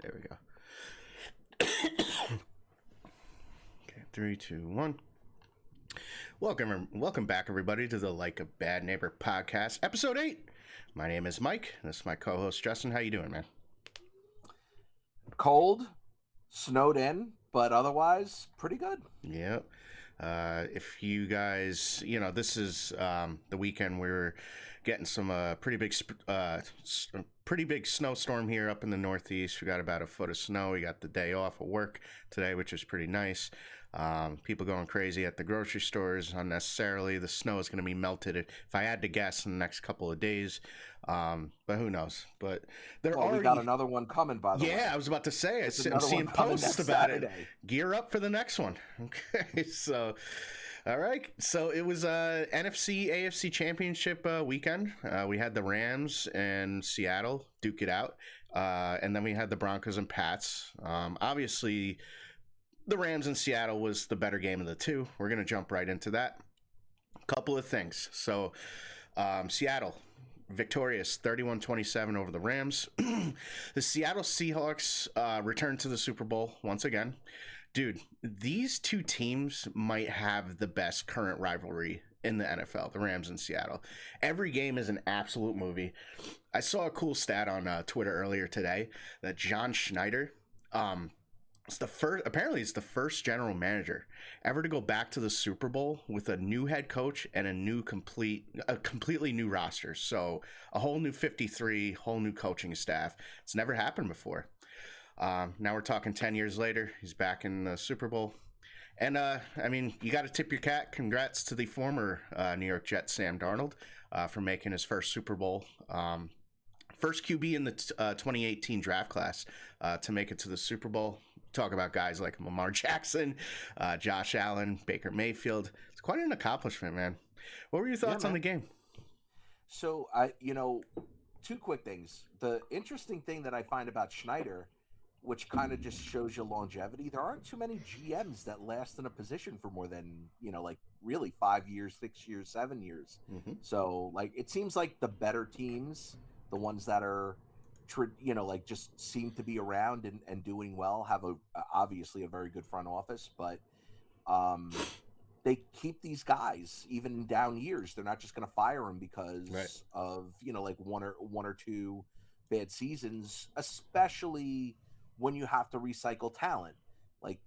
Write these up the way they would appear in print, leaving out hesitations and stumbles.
There we go. Okay, 3, 2, 1. Welcome back, everybody, to the Like a Bad Neighbor podcast, episode 8. My name is Mike. This is my co-host, Justin. How you doing, man? Cold, snowed in, but otherwise pretty good. Yeah. If you guys, this is the weekend we're getting some pretty big snowstorm here up in the Northeast. We got about a foot of snow. We got the day off of work today, which is pretty nice. People going crazy at the grocery stores unnecessarily. The snow is going to be melted, if I had to guess, in the next couple of days. But who knows? But we got another one coming, by the way. Yeah, I was about to say, I'm seeing posts about Saturday. it. Gear up for the next one. Okay, so all right. So it was NFC AFC Championship weekend. We had the Rams and Seattle duke it out, and then we had the Broncos and Pats. Obviously, the Rams and Seattle was the better game of the two. We're going to jump right into that. Couple of things. So Seattle victorious 31-27 over the Rams. The Seattle Seahawks returned to the Super Bowl once again. Dude, these two teams might have the best current rivalry in the NFL, the Rams and Seattle. Every game is an absolute movie. I saw a cool stat on Twitter earlier today that John Schneider, it's the first general manager ever to go back to the Super Bowl with a new head coach and a completely new roster. So a whole new 53, whole new coaching staff. It's never happened before. Now we're talking 10 years later. He's back in the Super Bowl. And, you got to tip your cap. Congrats to the former New York Jet, Sam Darnold, for making his first Super Bowl. First QB in the 2018 draft class to make it to the Super Bowl. Talk about guys like Lamar Jackson, Josh Allen, Baker Mayfield. It's quite an accomplishment, man. What were your thoughts on the game? So, two quick things. The interesting thing that I find about Schneider, which kind of just shows you longevity, there aren't too many GMs that last in a position for more than, really 5 years, 6 years, 7 years. Mm-hmm. So, it seems like the better teams, the ones that are, just seem to be around and doing well, have obviously a very good front office, but they keep these guys even in down years. They're not just going to fire them because of, one or two bad seasons, especially when you have to recycle talent.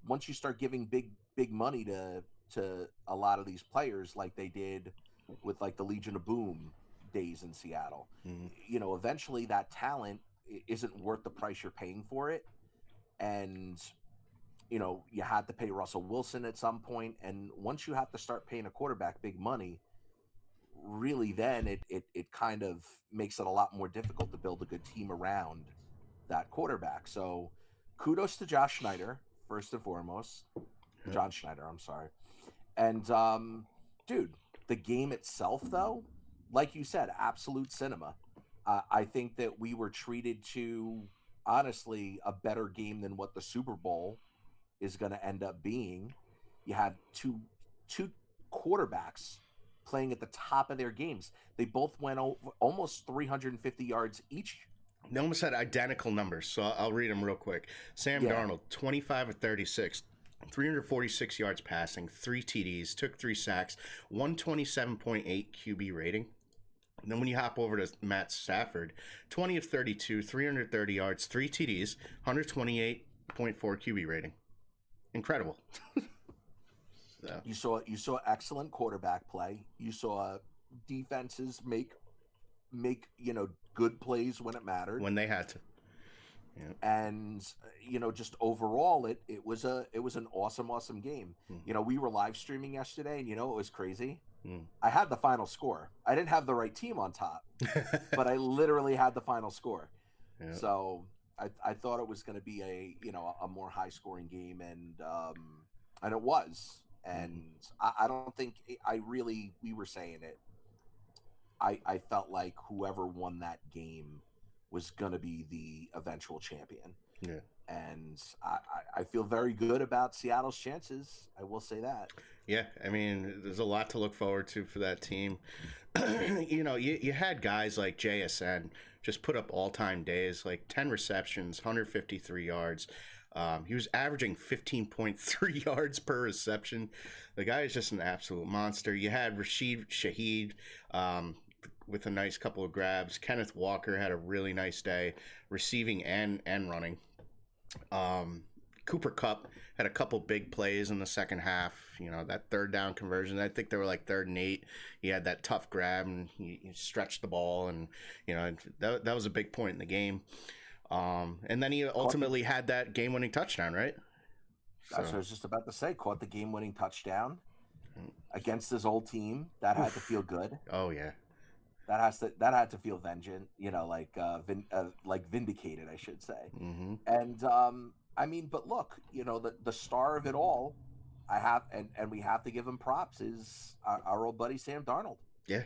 Once you start giving big money to a lot of these players, like they did with the Legion of Boom days in Seattle, eventually that talent isn't worth the price you're paying for it. And you had to pay Russell Wilson at some point, and once you have to start paying a quarterback big money, really then it kind of makes it a lot more difficult to build a good team around that quarterback. So kudos to Josh Schneider, first and foremost. John Schneider, I'm sorry. And dude, the game itself, though, like you said, absolute cinema. I think that we were treated to, honestly, a better game than what the Super Bowl is going to end up being. You had two quarterbacks playing at the top of their games. They both went almost 350 yards each. They almost had identical numbers, so I'll read them real quick. Sam Darnold, 25 of 36, 346 yards passing, 3 TDs, took 3 sacks, 127.8 QB rating. And then when you hop over to Matt Stafford, 20 of 32, 330 yards, 3 TDs, 128.4 QB rating. Incredible. So. You saw excellent quarterback play. You saw defenses make good plays when it mattered, when they had to. Yeah. And just overall, it was an awesome game. We were live streaming yesterday, and it was crazy. I had the final score. I didn't have the right team on top, but I literally had the final score. Yeah. So I thought it was going to be a more high scoring game, and it was. And I don't think we were saying it. I felt like whoever won that game was going to be the eventual champion. Yeah. And I feel very good about Seattle's chances. I will say that. Yeah, there's a lot to look forward to for that team. You had guys like JSN just put up all-time days, like 10 receptions, 153 yards. He was averaging 15.3 yards per reception. The guy is just an absolute monster. You had Rashid Shaheed with a nice couple of grabs. Kenneth Walker had a really nice day, receiving and running. Cooper Kupp had a couple big plays in the second half. You know, that third down conversion, I think they were like 3rd and 8. He had that tough grab and he stretched the ball, and you know that was a big point in the game. And then he ultimately had that game-winning touchdown, right? That's what I was just about to say. Caught the game-winning touchdown against his old team. That had to feel good. Oh yeah. That had to feel vengeant. You know, like vindicated, I should say. Mm-hmm. And I mean, but look, you know, the star of it all, and we have to give him props, is our old buddy Sam Darnold. Yeah,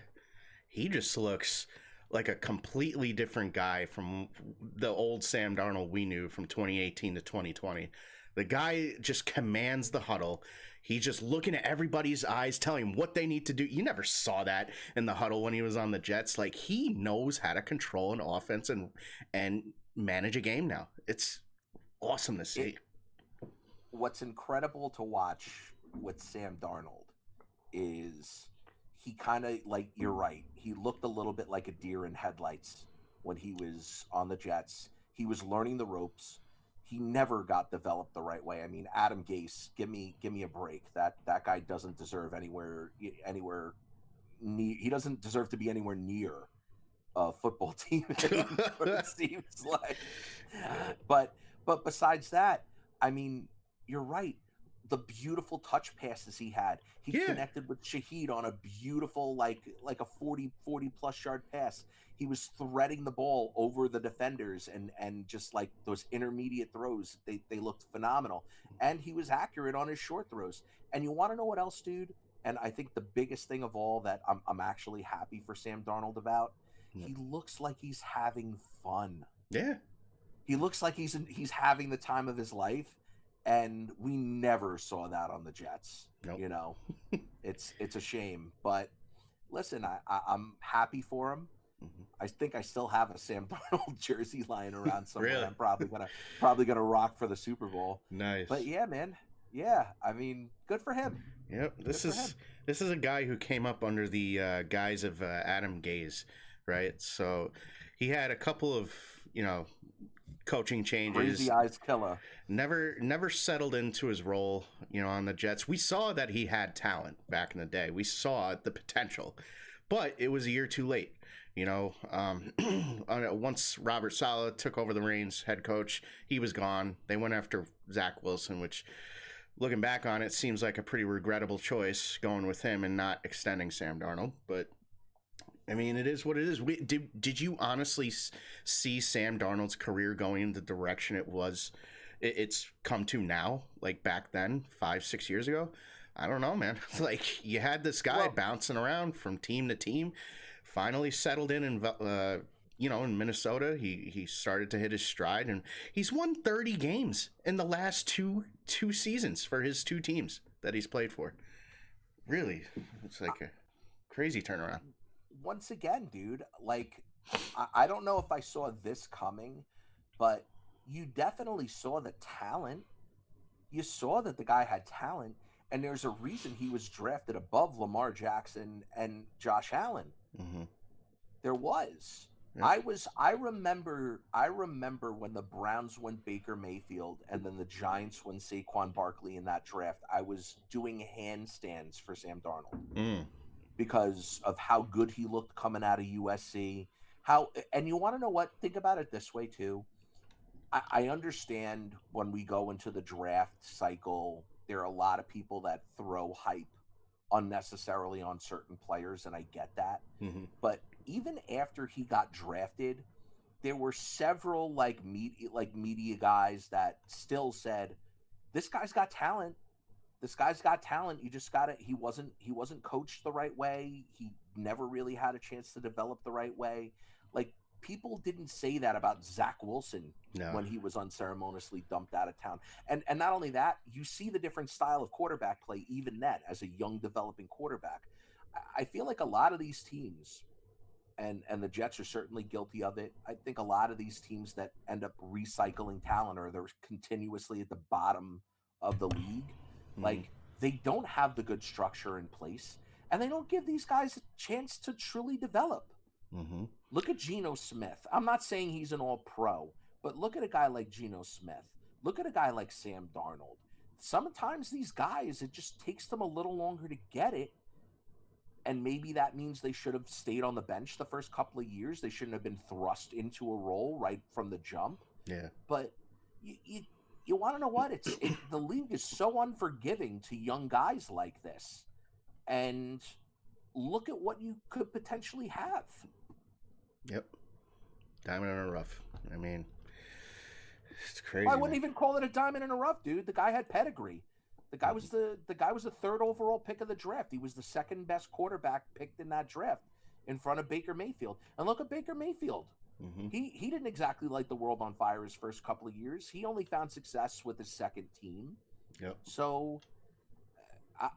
he just looks like a completely different guy from the old Sam Darnold we knew from 2018 to 2020. The guy just commands the huddle. He's just looking at everybody's eyes, telling them what they need to do. You never saw that in the huddle when he was on the Jets. Like, he knows how to control an offense and manage a game now. It's awesome to see. What's incredible to watch with Sam Darnold is he kind of, like, you're right, he looked a little bit like a deer in headlights when he was on the Jets. He was learning the ropes. He never got developed the right way. I mean, Adam Gase, give me a break. That guy doesn't deserve anywhere near, he doesn't deserve to be anywhere near a football team anymore, it seems like. But besides that, I mean, you're right. The beautiful touch passes he had. He connected with Shaheed on a beautiful, like a 40 plus yard pass. He was threading the ball over the defenders and just like those intermediate throws, they looked phenomenal. And he was accurate on his short throws. And you want to know what else, dude? And I think the biggest thing of all that I'm actually happy for Sam Darnold about, he looks like he's having fun. Yeah. He looks like he's having the time of his life. And we never saw that on the Jets. Nope. You know, it's a shame. But listen, I'm happy for him. Mm-hmm. I think I still have a Sam Darnold jersey lying around somewhere. Really? I'm probably gonna rock for the Super Bowl. Nice. But yeah, man. Yeah, I mean, good for him. Yep. This is a guy who came up under the guise of Adam Gase, right? So he had a couple of, you know, coaching changes. Crazy eyes killer. Never settled into his role, you know, on the Jets. We saw that he had talent back in the day. We saw the potential, but it was a year too late. You know, once Robert Saleh took over the reins, head coach, he was gone. They went after Zach Wilson, which, looking back on it, seems like a pretty regrettable choice going with him and not extending Sam Darnold. But I mean, it is what it is. Did you honestly see Sam Darnold's career going in the direction it's come to now, like back then, 5-6 years ago? I don't know, man. Like, you had this guy bouncing around from team to team, finally settled in Minnesota. He started to hit his stride, and he's won 30 games in the last two seasons for his two teams that he's played for. Really, it's like a crazy turnaround. Once again, dude, like, I don't know if I saw this coming, but you definitely saw the talent. You saw that the guy had talent, and there's a reason he was drafted above Lamar Jackson and Josh Allen. Mm-hmm. There was. Yeah. I remember when the Browns went Baker Mayfield and then the Giants went Saquon Barkley in that draft. I was doing handstands for Sam Darnold because of how good he looked coming out of USC. And you want to know what? Think about it this way too. I understand when we go into the draft cycle, there are a lot of people that throw hype unnecessarily on certain players, and I get that. Mm-hmm. But even after he got drafted, there were several media guys that still said, "This guy's got talent. This guy's got talent. You just got to." He wasn't coached the right way. He never really had a chance to develop the right way. Like, people didn't say that about Zach Wilson when he was unceremoniously dumped out of town. And not only that, you see the different style of quarterback play even then as a young developing quarterback. I feel like a lot of these teams and the Jets are certainly guilty of it. I think a lot of these teams that end up recycling talent or they're continuously at the bottom of the league, like they don't have the good structure in place, and they don't give these guys a chance to truly develop. Look at Geno Smith. I'm not saying he's an all-pro, but look at a guy like Geno Smith. Look at a guy like Sam Darnold. Sometimes these guys, it just takes them a little longer to get it. And maybe that means they should have stayed on the bench the first couple of years. They shouldn't have been thrust into a role right from the jump. Yeah. But you want to know what? The league is so unforgiving to young guys like this. And look at what you could potentially have. Yep. Diamond in the rough. I mean, it's crazy. I wouldn't even call it a diamond in the rough, dude. The guy had pedigree. The guy was the third overall pick of the draft. He was the second best quarterback picked in that draft in front of Baker Mayfield. And look at Baker Mayfield. He didn't exactly light the world on fire his first couple of years. He only found success with his second team. Yep. So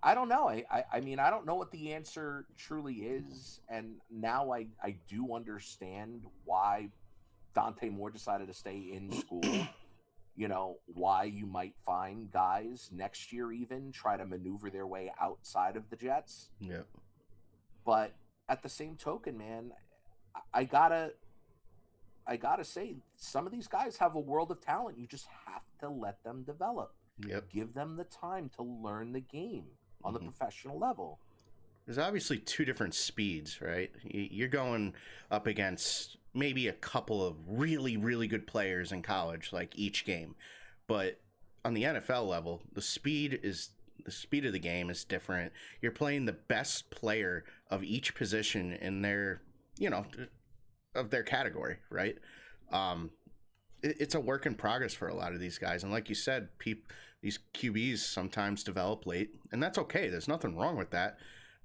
I don't know. I mean, I don't know what the answer truly is. And now I do understand why Dante Moore decided to stay in school. You know, why you might find guys next year even try to maneuver their way outside of the Jets. Yeah. But at the same token, man, I gotta say, some of these guys have a world of talent. You just have to let them develop. Yep. Give them the time to learn the game on the professional level. There's obviously two different speeds, right? You're going up against maybe a couple of really, really good players in college, like each game. But on the NFL level, the speed of the game is different. You're playing the best player of each position in their, of their category, right? It's a work in progress for a lot of these guys. And like you said, these QBs sometimes develop late, and that's okay. There's nothing wrong with that.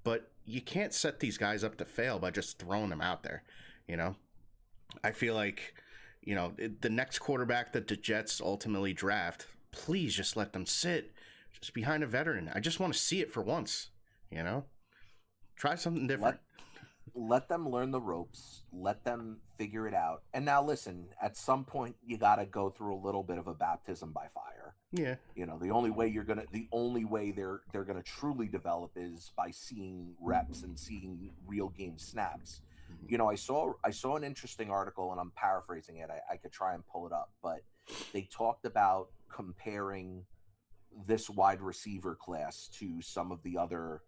But you can't set these guys up to fail by just throwing them out there, I feel like, the next quarterback that the Jets ultimately draft, please just let them sit just behind a veteran. I just want to see it for once, Try something different. Let them learn the ropes. Let them figure it out. And now listen, at some point you got to go through a little bit of a baptism by fire. Yeah. The only way they're going to truly develop is by seeing reps and seeing real game snaps. I saw an interesting article, and I'm paraphrasing it. I could try and pull it up, but they talked about comparing this wide receiver class to some of the other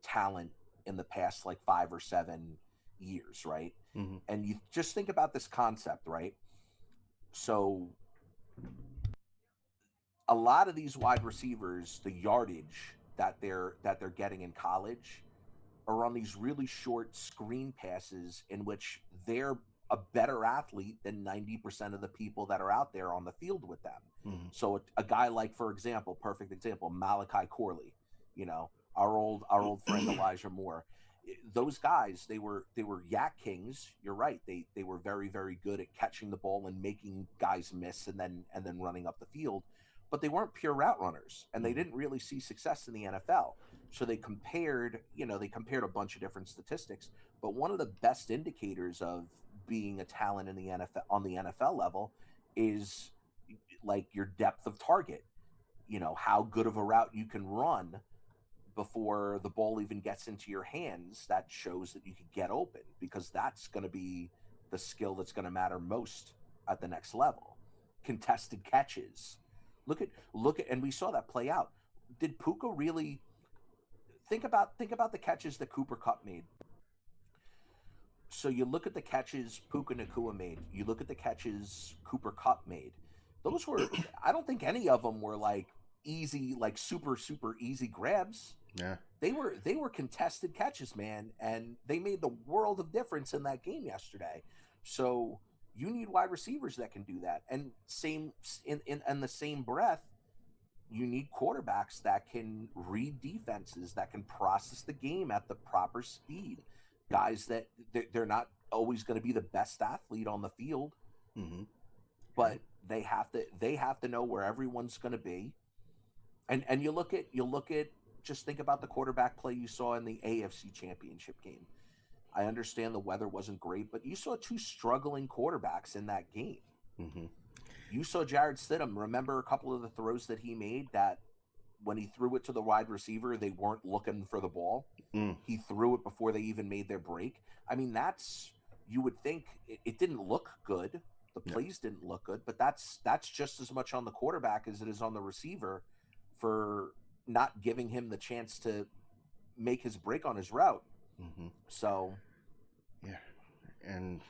talent in the past, like 5 or 7 years, right? And you just think about this concept, right? So a lot of these wide receivers, the yardage that they're getting in college are on these really short screen passes in which they're a better athlete than 90% of the people that are out there on the field with them. So a guy like, for example, perfect example, Malachi Corley, our old friend Elijah Moore. Those guys, they were yak kings. You're right. They were very, very good at catching the ball and making guys miss and then running up the field. But they weren't pure route runners, and they didn't really see success in the NFL. So they compared a bunch of different statistics. But one of the best indicators of being a talent in the NFL on the NFL level is like your depth of target. How good of a route you can run before the ball even gets into your hands. That shows that you can get open, because that's going to be the skill that's going to matter most at the next level. Contested catches. Look at, and we saw that play out. Did Puka really think about the catches that Cooper Kupp made? So you look at the catches Puka Nacua made. You look at the catches Cooper Kupp made. Those were, I don't think any of them were like easy, like super, super easy grabs. Yeah. They were contested catches, man, and they made the world of difference in that game yesterday. So you need wide receivers that can do that. And same in the same breath, you need quarterbacks that can read defenses, that can process the game at the proper speed. Guys that they're not always going to be the best athlete on the field, but they have to know where everyone's going to be. And you look at just think about the quarterback play you saw in the AFC Championship game. I understand the weather wasn't great, but you saw two struggling quarterbacks in that game. Mm-hmm. You saw Jared Stidham. Remember a couple of the throws that he made that when he threw it to the wide receiver, they weren't looking for the ball. He threw it before they even made their break. I mean, you would think it didn't look good. The plays didn't look good, but that's just as much on the quarterback as it is on the receiver for not giving him the chance to make his break on his route. Mm-hmm. So, yeah. And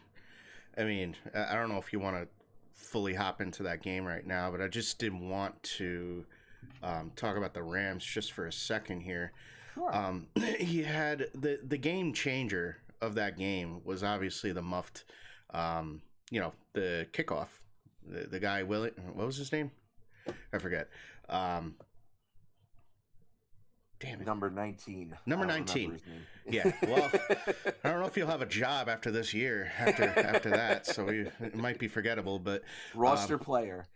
I mean, I don't know if you want to fully hop into that game right now, but I just did want to talk about the Rams just for a second here. Sure. He had the game changer of that game was obviously the muffed, the kickoff. The guy, what was his name? I forget. Damn it. Number 19. Number 19. Yeah. Well, I don't know if you'll have a job after this year, after that, so it might be forgettable, but roster player.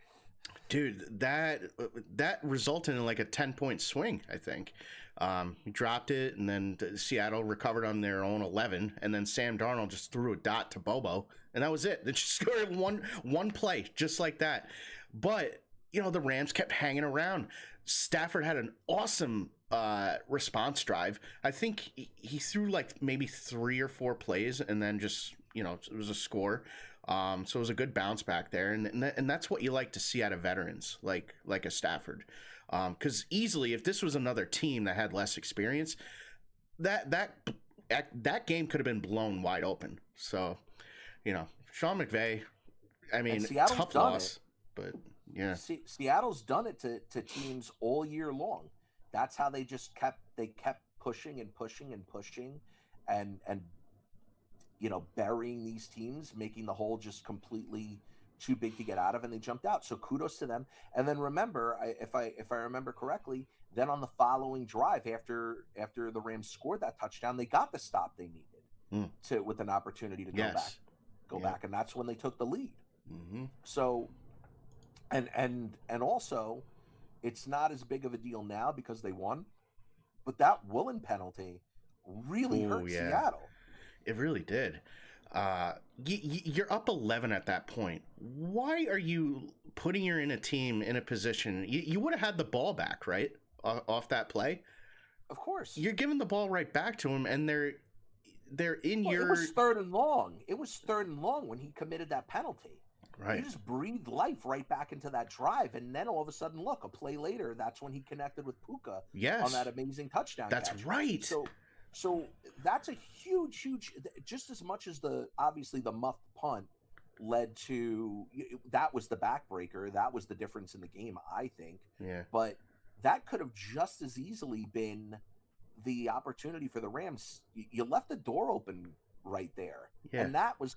Dude, that resulted in like a 10-point swing, I think. He dropped it, and then Seattle recovered on their own 11, and then Sam Darnold just threw a dot to Bobo, and that was it. They just scored one play, just like that. But, the Rams kept hanging around. Stafford had an awesome response drive. I think he threw like maybe 3 or 4 plays, and then just, it was a score. So it was a good bounce back there, and that's what you like to see out of veterans like a Stafford, because easily if this was another team that had less experience, that game could have been blown wide open. So, Sean McVay, I mean, tough loss, but yeah, Seattle's done it to teams all year long. That's how they kept pushing and pushing and pushing, and burying these teams, making the hole just completely too big to get out of, and they jumped out. So kudos to them. And then remember, if I remember correctly, then on the following drive after the Rams scored that touchdown, they got the stop they needed with an opportunity to go back, and that's when they took the lead. Mm-hmm. So, and also, it's not as big of a deal now because they won, but that Woolen penalty really hurt Seattle. It really did. You're up 11 at that point. Why are you putting your team in a position? You would have had the ball back, right? Off that play. Of course. You're giving the ball right back to them, and they're in your... It was third and long. It was third and long when he committed that penalty. Right. You just breathed life right back into that drive, and then all of a sudden, look, a play later, that's when he connected with Puka on that amazing touchdown That's catch. right. So that's a huge, just as much as obviously the muffed punt led to, that was the backbreaker. That was the difference in the game, I think. Yeah. But that could have just as easily been the opportunity for the Rams. You left the door open right there. Yeah. And that was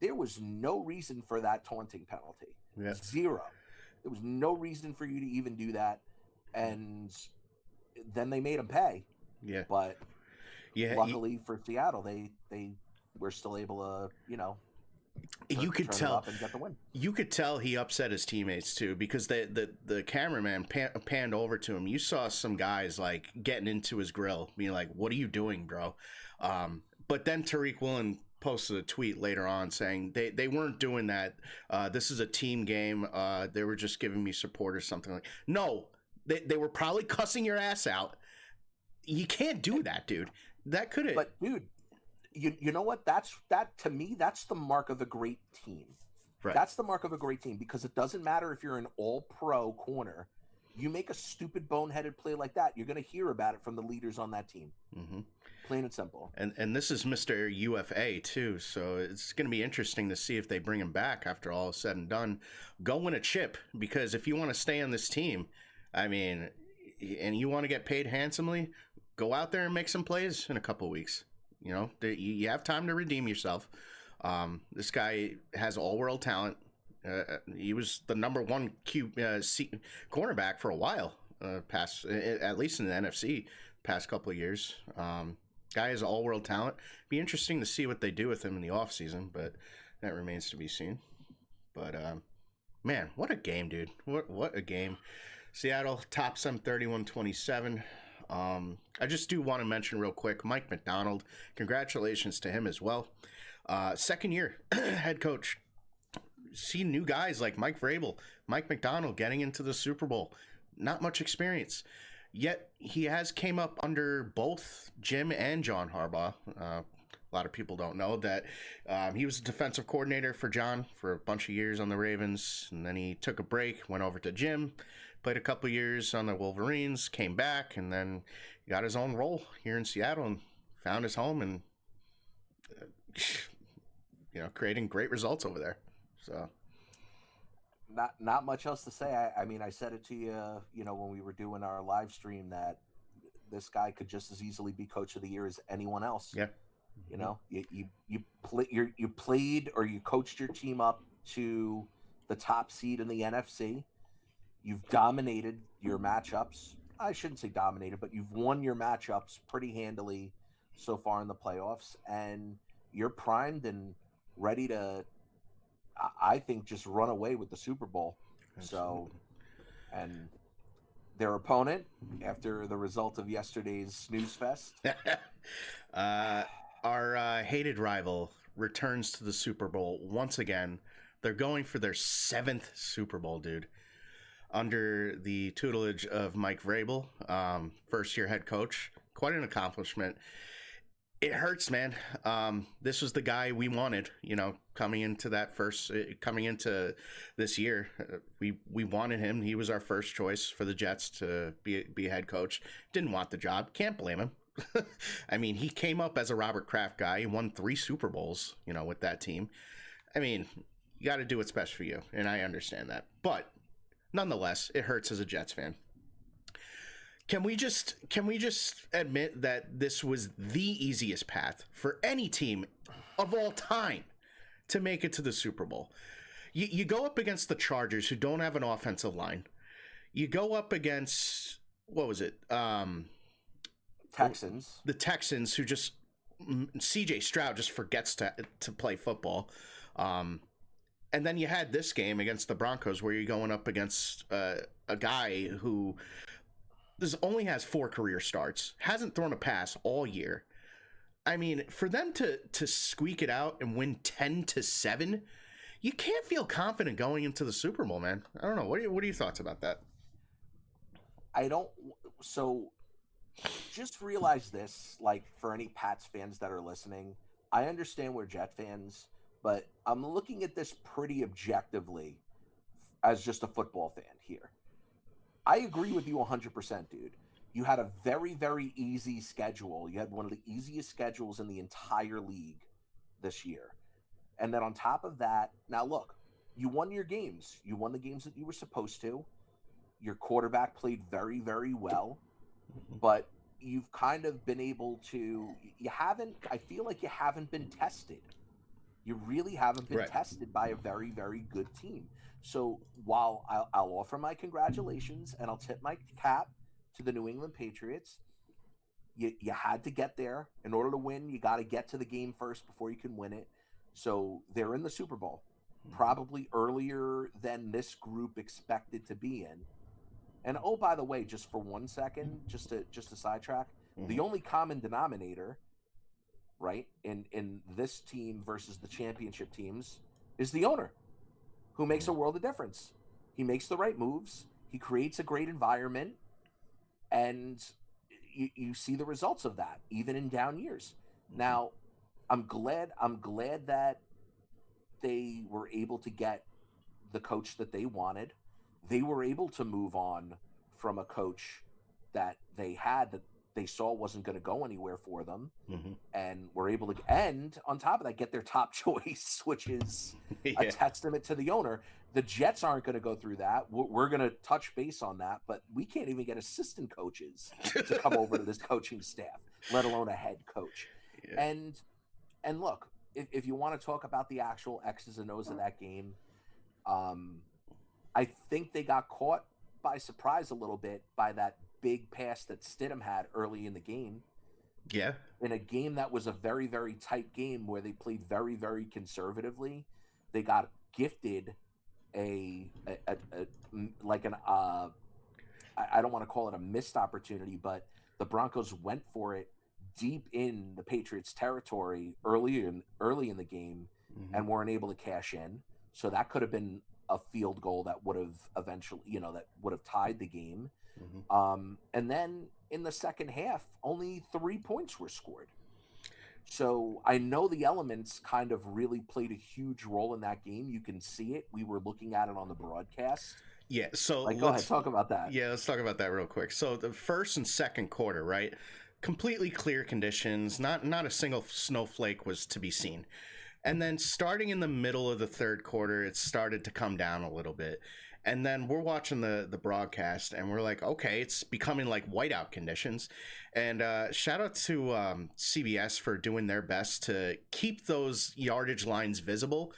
there was no reason for that taunting penalty. Yeah. Zero. There was no reason for you to even do that. And then they made him pay. Yeah. But luckily for Seattle, they were still able to, you could tell up and get the win. You could tell he upset his teammates too, because the cameraman panned over to him. You saw some guys like getting into his grill, being like, "What are you doing, bro?" But then Tariq Woolen posted a tweet later on saying they weren't doing that. This is a team game. They were just giving me support or something like. No, they were probably cussing your ass out. You can't do that, dude. That could have. But dude, you know what? That to me, that's the mark of a great team. Right. That's the mark of a great team, because it doesn't matter if you're an all-pro corner. You make a stupid boneheaded play like that, you're going to hear about it from the leaders on that team. Mm-hmm. Plain and simple. And this is Mr. UFA too, so it's going to be interesting to see if they bring him back after all is said and done. Go win a chip, because if you want to stay on this team, I mean, and you want to get paid handsomely, go out there and make some plays in a couple of weeks. You have time to redeem yourself. This guy has all-world talent. He was the number one cornerback for a while, at least in the NFC, past couple of years. Guy has all-world talent. Be interesting to see what they do with him in the offseason, but that remains to be seen. But man, what a game, dude! What a game! Seattle tops them 31-27. I just do want to mention real quick, Mike McDonald. Congratulations to him as well. Second year head coach. See new guys like Mike Vrabel, Mike McDonald getting into the Super Bowl. Not much experience. Yet he has came up under both Jim and John Harbaugh. A lot of people don't know that he was a defensive coordinator for John for a bunch of years on the Ravens, and then he took a break, went over to Jim, played a couple years on the Wolverines, came back, and then got his own role here in Seattle and found his home and creating great results over there. So not much else to say. I mean, I said it to you, when we were doing our live stream, that this guy could just as easily be coach of the year as anyone else. Yeah. You played or you coached your team up to the top seed in the NFC. You've dominated your matchups. I shouldn't say dominated, but you've won your matchups pretty handily so far in the playoffs, and you're primed and ready to, I think, just run away with the Super Bowl. Absolutely. So, and their opponent, after the result of yesterday's snooze fest, our hated rival returns to the Super Bowl once again. They're going for their 7th Super Bowl, dude, under the tutelage of Mike Vrabel, first-year head coach. Quite an accomplishment. It hurts, man. This was the guy we wanted, coming into this year. We wanted him. He was our first choice for the Jets to be a head coach. Didn't want the job. Can't blame him. I mean, he came up as a Robert Kraft guy. He won 3 Super Bowls, with that team. I mean, you got to do what's best for you, and I understand that. But nonetheless, it hurts as a Jets fan. Can we just admit that this was the easiest path for any team of all time to make it to the Super Bowl? You go up against the Chargers, who don't have an offensive line. You go up against, what was it? Texans. The Texans, who just C.J. Stroud just forgets to play football. And then you had this game against the Broncos, where you're going up against a guy who only has 4 career starts, hasn't thrown a pass all year. I mean, for them to squeak it out and win 10-7, you can't feel confident going into the Super Bowl, man. I don't know. What are your thoughts about that? So just realize this, like, for any Pats fans that are listening, I understand we're Jet fans, but I'm looking at this pretty objectively as just a football fan here. I agree with you 100%, dude. You had a very, very easy schedule. You had one of the easiest schedules in the entire league this year. And then on top of that, now look, you won your games. You won the games that you were supposed to. Your quarterback played very, very well. But you've kind of been able to, I feel like you haven't been tested. You really haven't been tested by a very, very good team. So while I'll offer my congratulations and I'll tip my cap to the New England Patriots, you had to get there. In order to win, you got to get to the game first before you can win it. So they're in the Super Bowl, probably earlier than this group expected to be in. And oh, by the way, just for 1 second, just to sidetrack, the only common denominator, right, in this team versus the championship teams is the owner, who makes a world of difference. He makes the right moves. He creates a great environment, and you see the results of that, even in down years. Now, I'm glad that they were able to get the coach that they wanted. They were able to move on from a coach that they had that they saw wasn't going to go anywhere for them, and were able to, and on top of that, get their top choice, which is a testament to the owner. The Jets aren't going to go through that. We're going to touch base on that, but we can't even get assistant coaches to come over to this coaching staff, let alone a head coach. Yeah. And look, if you want to talk about the actual X's and O's of that game, I think they got caught by surprise a little bit by that big pass that Stidham had early in the game. Yeah. In a game that was a very, very tight game where they played very, very conservatively, they got gifted I don't want to call it a missed opportunity, but the Broncos went for it deep in the Patriots' territory early in the game and weren't able to cash in. So that could have been a field goal that would have eventually, that would have tied the game. And then in the second half, only 3 points were scored. So I know the elements kind of really played a huge role in that game. You can see it. We were looking at it on the broadcast. Yeah, so go ahead, talk about that. Yeah, let's talk about that real quick. So the first and second quarter, right? Completely clear conditions. Not a single snowflake was to be seen. And then starting in the middle of the third quarter, it started to come down a little bit. And then we're watching the broadcast, and we're like, okay, it's becoming like whiteout conditions. And shout out to CBS for doing their best to keep those yardage lines visible.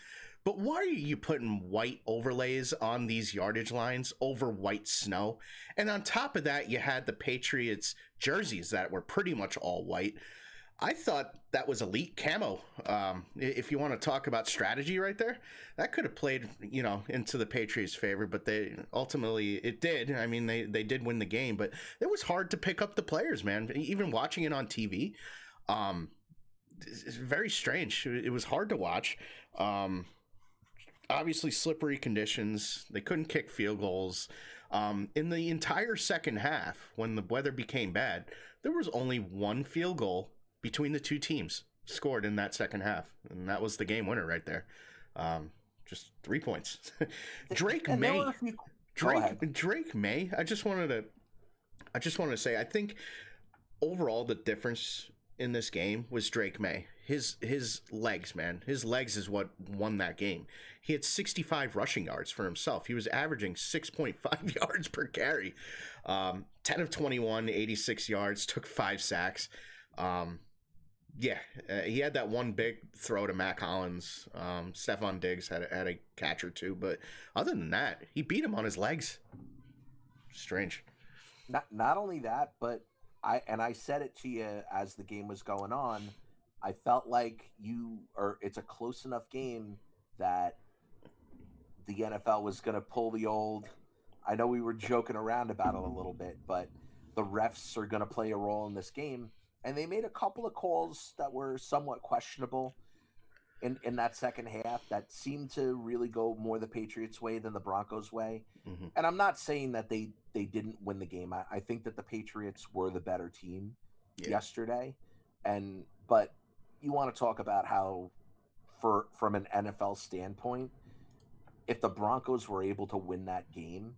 But why are you putting white overlays on these yardage lines over white snow? And on top of that, you had the Patriots jerseys that were pretty much all white. I thought that was elite camo. If you want to talk about strategy right there, that could have played, into the Patriots' favor, but it did. I mean, they did win the game, but it was hard to pick up the players, man. Even watching it on TV, it's very strange. It was hard to watch. Obviously slippery conditions. They couldn't kick field goals. In the entire second half, when the weather became bad, there was only one field goal between the two teams scored in that second half, and that was the game winner right there. Just 3 points. Drake May. I just wanted to say, I think overall the difference in this game was Drake May. His legs, man. His legs is what won that game. He had 65 rushing yards for himself. He was averaging 6.5 yards per carry. 10 of 21, 86 yards, took 5 sacks. He had that one big throw to Mac Hollins. Stephon Diggs had a catch or two, but other than that, he beat him on his legs. Strange. Not only that, but I said it to you as the game was going on. I felt like it's a close enough game that the NFL was going to pull the old. I know we were joking around about it a little bit, but the refs are going to play a role in this game. And they made a couple of calls that were somewhat questionable in that second half that seemed to really go more the Patriots' way than the Broncos' way. And I'm not saying that they didn't win the game. I think that the Patriots were the better team yesterday. But you want to talk about how, from an NFL standpoint, if the Broncos were able to win that game,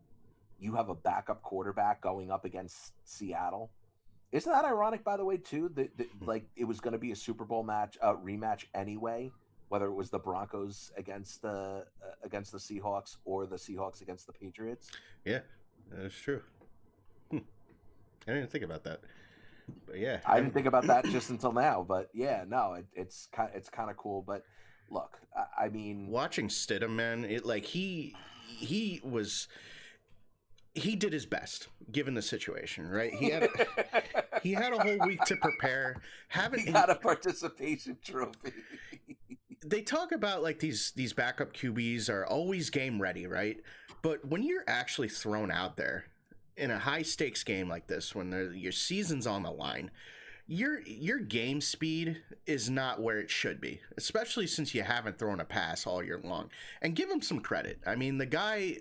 you have a backup quarterback going up against Seattle. Isn't that ironic, by the way, too? Like it was going to be a Super Bowl rematch anyway, whether it was the Broncos against the Seahawks or the Seahawks against the Patriots. Yeah, that's true. I didn't even think about that. But yeah, I didn't think about that just until now. But yeah, no, it's kind of cool. But look, I mean, watching Stidham, man, he did his best given the situation, right? He had a whole week to prepare. He got a participation trophy. They talk about like these backup QBs are always game ready, right? But when you're actually thrown out there in a high stakes game like this, when your season's on the line, your game speed is not where it should be, especially since you haven't thrown a pass all year long. And give him some credit. I mean, the guy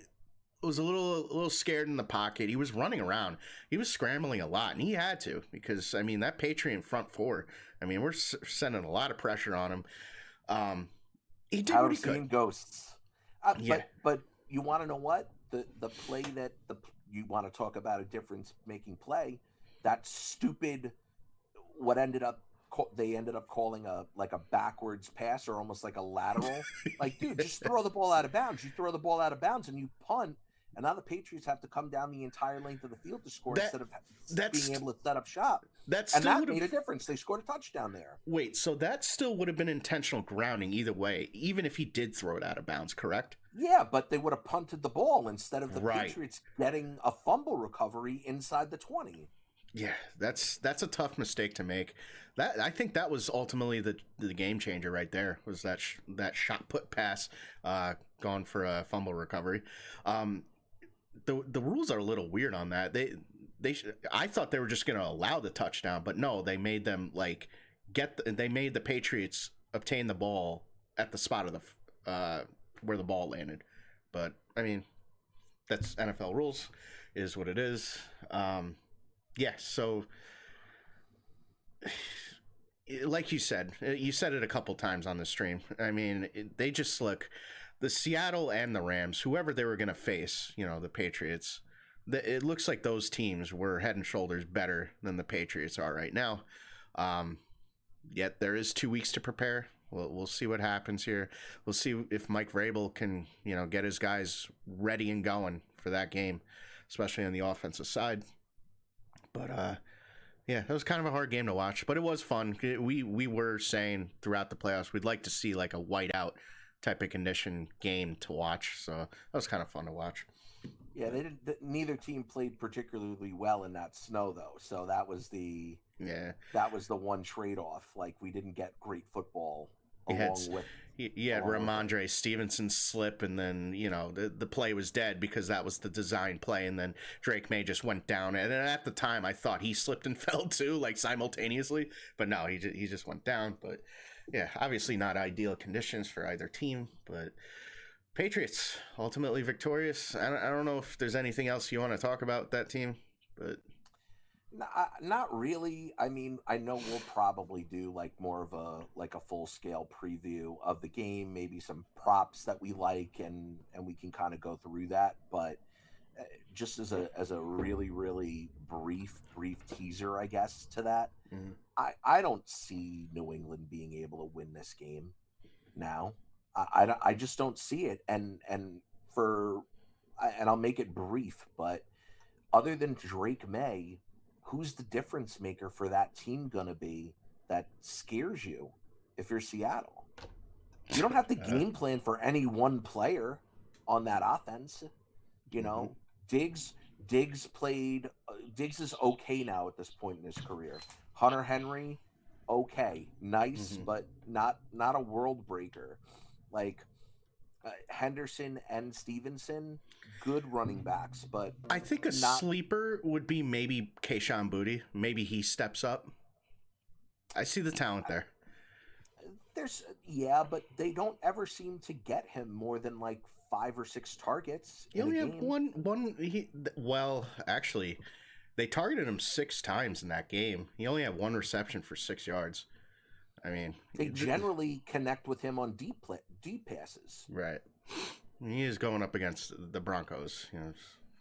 was a little scared in the pocket. He was running around. He was scrambling a lot, and he had to because, I mean, that Patriot front four, I mean, we're sending a lot of pressure on him. He did what he could. Ghosts. But you want to know what? The play that you want to talk about a difference-making play, that stupid they ended up calling a backwards pass or almost like a lateral. Like, dude, just throw the ball out of bounds. You throw the ball out of bounds and you punt, and now the Patriots have to come down the entire length of the field to score instead of being able to set up shop. That made a difference. They scored a touchdown there. Wait, so that still would have been intentional grounding either way, even if he did throw it out of bounds, correct? Yeah, but they would have punted the ball instead of the Patriots getting a fumble recovery inside the 20. Yeah, that's a tough mistake to make. I think that was ultimately the game changer right there. Was that shot put pass gone for a fumble recovery? The rules are a little weird on that. I thought they were just going to allow the touchdown, but no, they made them like they made the Patriots obtain the ball at the spot of the where the ball landed. But I mean, that's NFL rules, is what it is. So like you said it a couple times on the stream. I mean, they just look, the Seattle and the Rams, whoever they were going to face, the Patriots, it looks like those teams were head and shoulders better than the Patriots are right now. Yet there is 2 weeks to prepare. We'll see what happens here. We'll see if Mike Vrabel can, get his guys ready and going for that game, especially on the offensive side. But it was kind of a hard game to watch, but it was fun. We were saying throughout the playoffs we'd like to see like a whiteout type of condition game to watch, so that was kind of fun to watch. Yeah, neither team played particularly well in that snow, though. So that was the one trade-off. Like, we didn't get great football with Ramondre Stevenson slip, and then the play was dead because that was the design play, and then Drake May just went down. And at the time, I thought he slipped and fell too, like simultaneously. But no, he just went down. But yeah, obviously not ideal conditions for either team, but Patriots ultimately victorious. I don't know if there's anything else you want to talk about that team, but not really. I mean, I know we'll probably do like more of a full scale preview of the game, maybe some props that we like, and we can kind of go through that. But just as a really, really brief teaser, I guess, to that, I don't see New England being able to win this game now. I just don't see it, and I'll make it brief, but other than Drake May, who's the difference maker for that team gonna be that scares you if you're Seattle? You don't have to game plan for any one player on that offense. Diggs played. Diggs is okay now at this point in his career. Hunter Henry, okay, nice, but not a world breaker. Like Henderson and Stevenson, good running backs, but I think sleeper would be maybe Kayshon Boutte. Maybe he steps up. I see the talent there. But they don't ever seem to get him more than like 5 or 6 targets. He only had one. Actually, they targeted him 6 times in that game. He only had 1 reception for 6 yards. I mean, they generally connect with him on deep passes. Right. He is going up against the Broncos,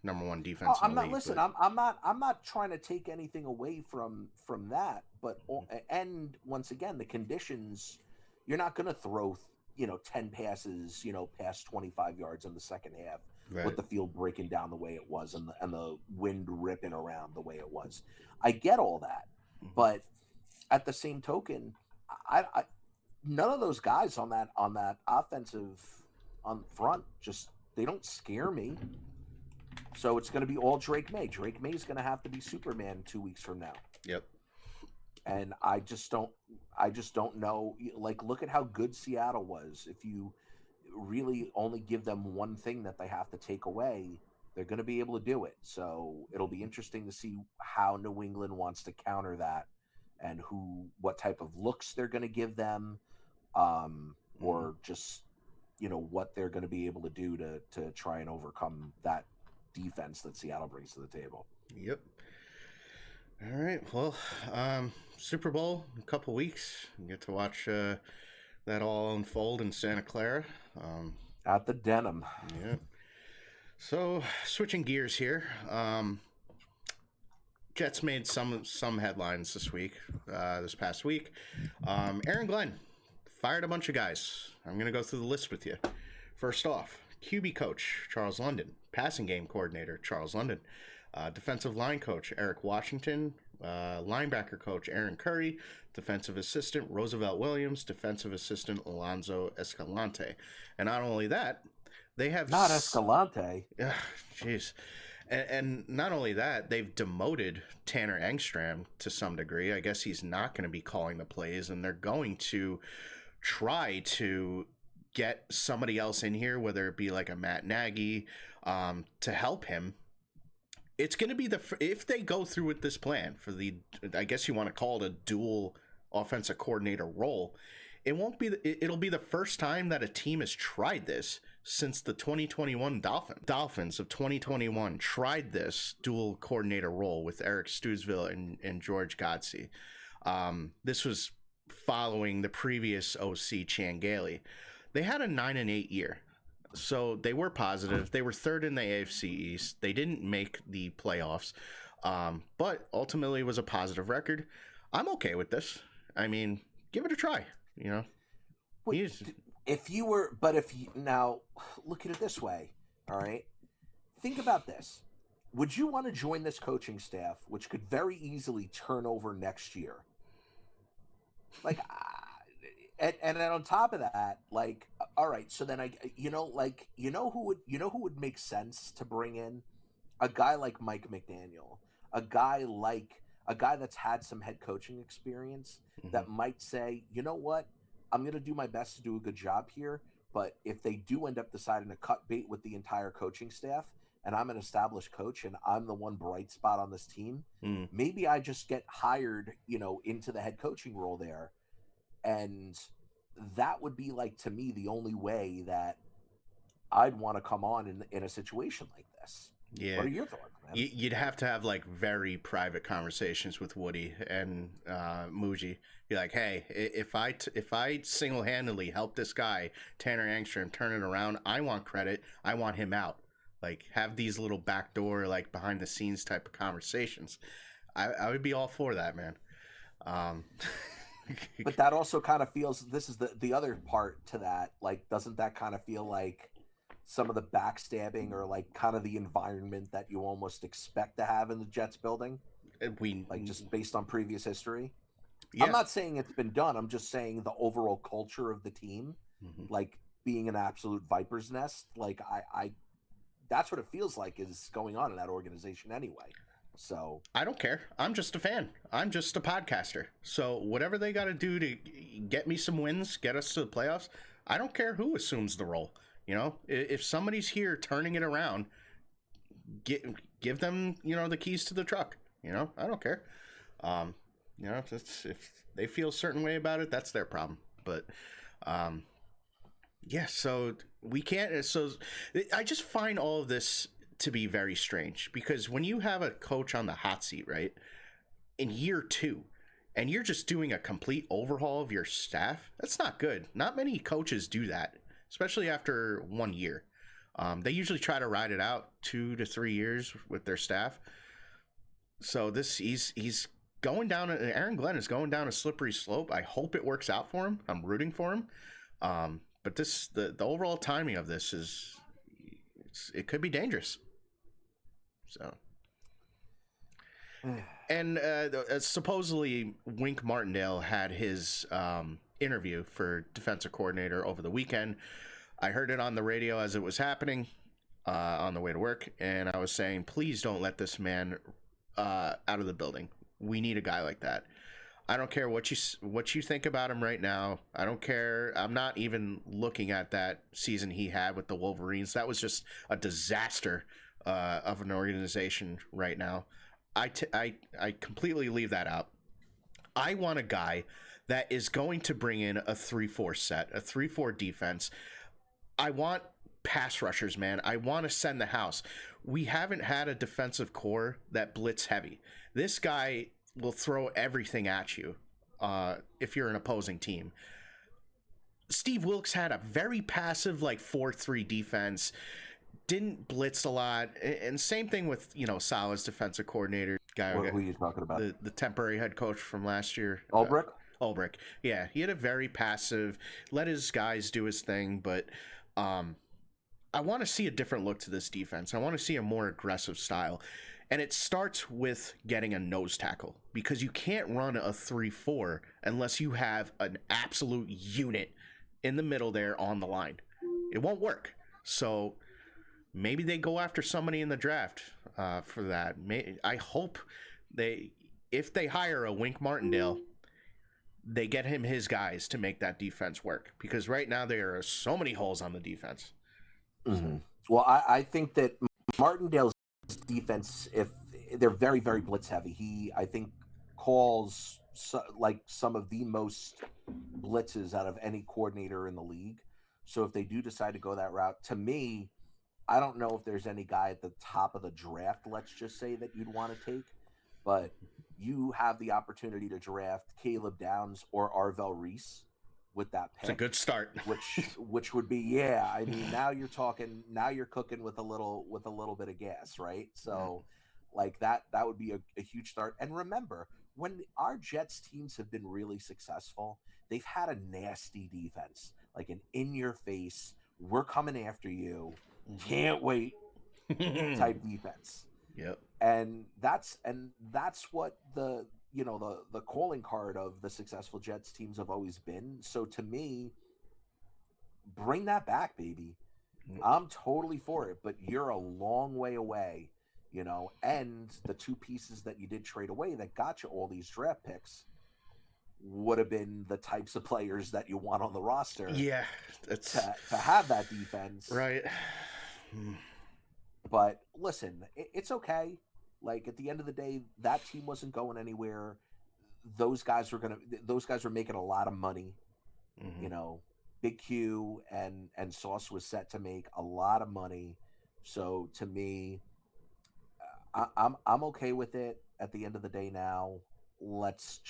number 1 defense. I'm not trying to take anything away from that, but and once again, the conditions, you're not going to throw 10 passes, past 25 yards in the second half, right, with the field breaking down the way it was and the wind ripping around the way it was. I get all that, but at the same token, I none of those guys on that offensive on front, just they don't scare me. So it's going to be all Drake May. Drake May is going to have to be Superman 2 weeks from now. Yep. And I just don't know. Like, look at how good Seattle was. If you really only give them one thing that they have to take away, they're going to be able to do it. So it'll be interesting to see how New England wants to counter that, and what type of looks they're going to give them, or just what they're going to be able to do to try and overcome that defense that Seattle brings to the table. Yep. All right. Well, Super Bowl in a couple weeks. You get to watch that all unfold in Santa Clara. At the Denim. Yeah. So switching gears here. Jets made some headlines this past week. Aaron Glenn fired a bunch of guys. I'm going to go through the list with you. First off, QB coach, Charles London. Passing game coordinator, Charles London. Defensive line coach, Eric Washington. Linebacker coach, Aaron Curry. Defensive assistant, Roosevelt Williams. Defensive assistant, Alonzo Escalante. And not only that, they have... Not Escalante. Jeez. And not only that, they've demoted Tanner Engstrom to some degree. I guess he's not going to be calling the plays, and they're going to try to get somebody else in here, whether it be like a Matt Nagy, to help him. it's going to be if they go through with this plan for the, I guess you want to call it a dual offensive coordinator role, it'll be the first time that a team has tried this since the 2021 Dolphins of 2021 tried this dual coordinator role with Eric Stoogsville and George Godsey. This was following the previous OC Chan Gailey. They had a 9-8 year. So they were positive. They were third in the AFC East. They didn't make the playoffs, but ultimately it was a positive record. I'm okay with this. I mean, give it a try. You know, now look at it this way. All right, think about this. Would you want to join this coaching staff, which could very easily turn over next year? Like, and then on top of that, like, all right, so then who would make sense to bring in? A guy like Mike McDaniel, a guy that's had some head coaching experience, that might say, you know what, I'm going to do my best to do a good job here, but if they do end up deciding to cut bait with the entire coaching staff, and I'm an established coach and I'm the one bright spot on this team, maybe I just get hired, into the head coaching role there. And that would be, like, to me, the only way that I'd want to come on in a situation like this. Yeah. What are your thoughts, man? You'd have to have, like, very private conversations with Woody and Muji. Be like, hey, if I single-handedly help this guy, Tanner Angstrom, turn it around, I want credit. I want him out. Like, have these little backdoor, like, behind-the-scenes type of conversations. I would be all for that, man. But that also kind of feels, this is the other part to that, like, doesn't that kind of feel like some of the backstabbing or, like, kind of the environment that you almost expect to have in the Jets building? Just based on previous history? Yeah. I'm not saying it's been done. I'm just saying the overall culture of the team, like, being an absolute viper's nest. Like, I that's what it feels like is going on in that organization anyway. So I don't care. I'm just a fan. I'm just a podcaster. So whatever they got to do to get me some wins, get us to the playoffs, I don't care who assumes the role. You know, if somebody's here turning it around, give them, the keys to the truck. I don't care. If they feel a certain way about it, that's their problem. But yeah, so we can't. So I just find all of this to be very strange, because when you have a coach on the hot seat, right, in year 2, and you're just doing a complete overhaul of your staff, that's not good. Not many coaches do that, especially after 1 year. They usually try to ride it out 2 to 3 years with their staff. So he's going down. Aaron Glenn is going down a slippery slope. I hope it works out for him. I'm rooting for him. But the overall timing of this it could be dangerous. So, and supposedly Wink Martindale had his interview for defensive coordinator over the weekend. I heard it on the radio as it was happening on the way to work, and I was saying, please don't let this man out of the building. We need a guy like that. I don't care what you think about him right now. I don't care. I'm not even looking at that season he had with the Wolverines. That was just a disaster of an organization right now. I completely leave that out. I want a guy that is going to bring in a 3-4 set, a 3-4 defense. I want pass rushers, man. I want to send the house. We haven't had a defensive core that blitz heavy. This guy will throw everything at you if you're an opposing team. Steve Wilkes had a very passive, like, 4-3 defense, didn't blitz a lot, and same thing with, Salah's defensive coordinator guy. Who are you talking about? The temporary head coach from last year. Ulbrich. Yeah, he had a very passive, let his guys do his thing, but I want to see a different look to this defense. I want to see a more aggressive style. And it starts with getting a nose tackle, because you can't run a 3-4 unless you have an absolute unit in the middle there on the line. It won't work. So maybe they go after somebody in the draft for that. I hope if they hire a Wink Martindale, they get him his guys to make that defense work, because right now there are so many holes on the defense. Mm-hmm. Well, I think that Martindale's defense, if they're very, very blitz heavy. He, I think, calls like some of the most blitzes out of any coordinator in the league. So if they do decide to go that route, to me, I don't know if there's any guy at the top of the draft, let's just say, that you'd want to take, but you have the opportunity to draft Caleb Downs or Arvell Reese with that pick. It's a good start. which would be, yeah. I mean, now you're cooking with a little bit of gas, right? So like that would be a huge start. And remember, when our Jets teams have been really successful, they've had a nasty defense, like an in your face, we're coming after you, can't wait type defense. Yep. And that's what the calling card of the successful Jets teams have always been. So to me, bring that back, baby. I'm totally for it, but you're a long way away, and the two pieces that you did trade away that got you all these draft picks would have been the types of players that you want on the roster. Yeah, to have that defense. Right. But listen, it's okay. Like, at the end of the day, that team wasn't going anywhere. Those guys were making a lot of money. Big Q and Sauce was set to make a lot of money. So to me, I'm okay with it. At the end of the day, now let's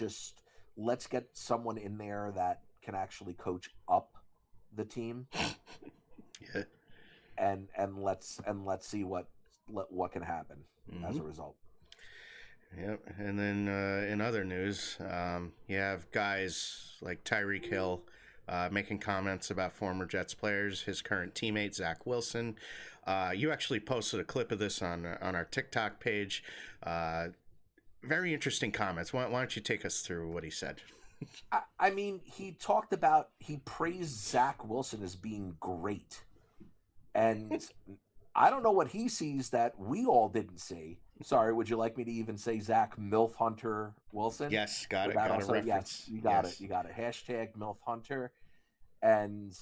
get someone in there that can actually coach up the team. Yeah. And let's see what can happen as a result. Yep. And then in other news, you have guys like Tyreek Hill making comments about former Jets players, his current teammate Zach Wilson. You actually posted a clip of this on our TikTok page. Very interesting comments. Why don't you take us through what he said? I mean, he praised Zach Wilson as being great. And I don't know what he sees that we all didn't see. Sorry, would you like me to even say Zach Milf Hunter Wilson? Yes, got it. Got a reference. Yes, you got it. You got it. Hashtag Milf Hunter. And,